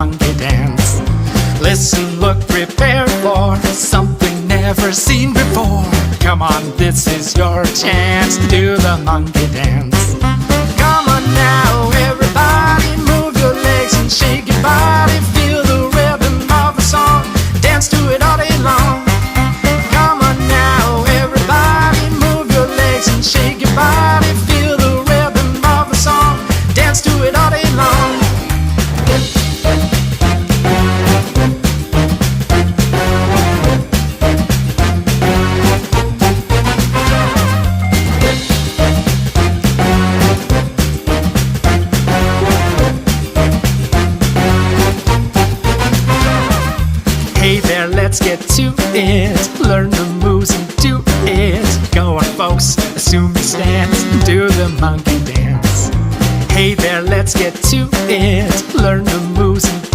monkey dance. Listen, look, prepare for something never seen before. Come on, this is your chance to do the monkey dance. Come on now, everybody, move your legs and shake your body. Feel the rhythm of the song, dance to it all day long. Come on now, everybody, move your legs and shake your body. Feel the rhythm of the song, dance to it all day long. Hey there, let's get to it. Learn the moves and do it. Go on, folks, assume your stance and do the monkey dance. Hey there, let's get to it. Learn the moves